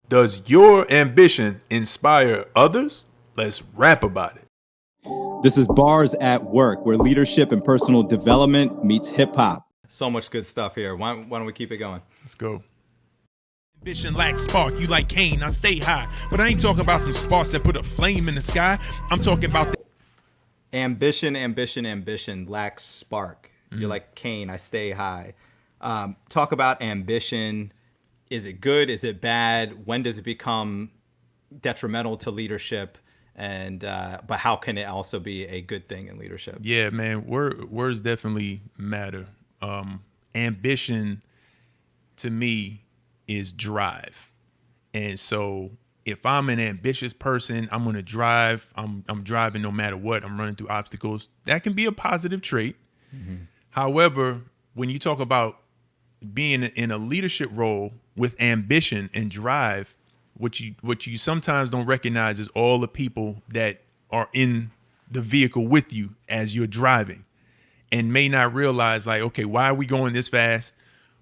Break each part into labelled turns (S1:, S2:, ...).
S1: Does your ambition inspire others? Let's rap about it.
S2: This is Bars at Work, where leadership and personal development meets hip hop.
S3: So much good stuff here. Why don't we keep it going?
S1: Let's go.
S4: Ambition lacks spark, you like Kane, I stay high. But I ain't talking about some sparks that put a flame in the sky. I'm talking about the
S3: Ambition lacks spark. You're like Kane, I stay high. Talk about ambition. Is it good? Is it bad? When does it become detrimental to leadership? And but how can it also be a good thing in leadership?
S1: Yeah, man, words definitely matter. Ambition to me is drive. And so if I'm an ambitious person, I'm going to drive. I'm driving no matter what. I'm running through obstacles. That can be a positive trait. Mm-hmm. However, when you talk about being in a leadership role with ambition and drive, what you sometimes don't recognize is all the people that are in the vehicle with you as you're driving and may not realize, like, okay, why are we going this fast?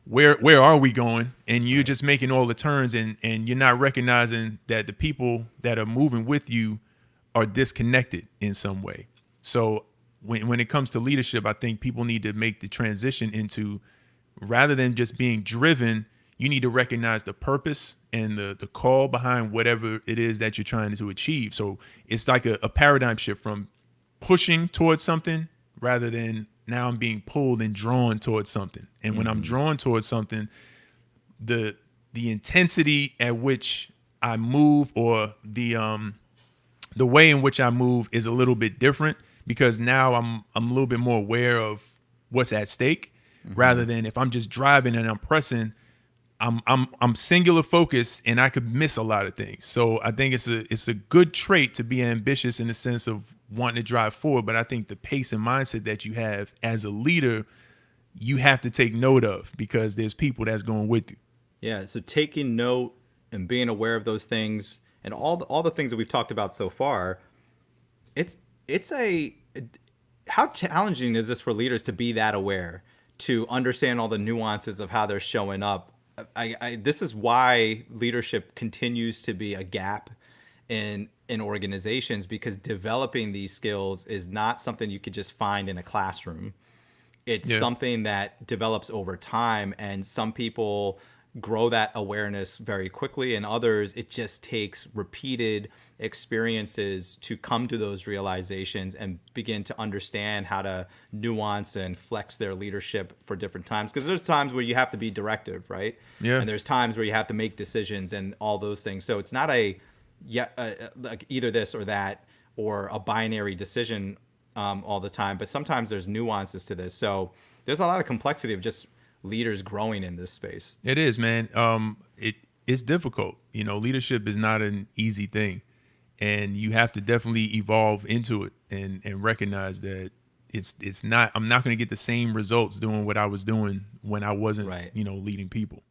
S1: Where are we going? And you're just making all the turns and you're not recognizing that the people that are moving with you are disconnected in some way. So when it comes to leadership, I think people need to make the transition into, rather than just being driven, you need to recognize the purpose and the call behind whatever it is that you're trying to achieve. So it's like a paradigm shift from pushing towards something rather than now I'm being pulled and drawn towards something. And when I'm drawn towards something, the intensity at which I move or the way in which I move is a little bit different, because now I'm a little bit more aware of what's at stake, rather than if I'm just driving and I'm pressing, I'm singular focused and I could miss a lot of things. So I think it's a good trait to be ambitious in the sense of wanting to drive forward. But I think the pace and mindset that you have as a leader, you have to take note of, because there's people that's going with you.
S3: Yeah. So taking note and being aware of those things and all the things that we've talked about so far, how challenging is this for leaders to be that aware, to understand all the nuances of how they're showing up? This is why leadership continues to be a gap in organizations, because developing these skills is not something you could just find in a classroom. It's something that develops over time, and some people grow that awareness very quickly, and others, it just takes repeated experiences to come to those realizations and begin to understand how to nuance and flex their leadership for different times. Because there's times where you have to be directive, right?
S1: Yeah.
S3: And there's times where you have to make decisions and all those things. So it's not like either this or that, or a binary decision all the time. But sometimes there's nuances to this. So there's a lot of complexity of just leaders growing in this space.
S1: It is, man. It's difficult. Leadership is not an easy thing, and you have to definitely evolve into it and recognize that it's not. I'm not going to get the same results doing what I was doing when I wasn't, leading people.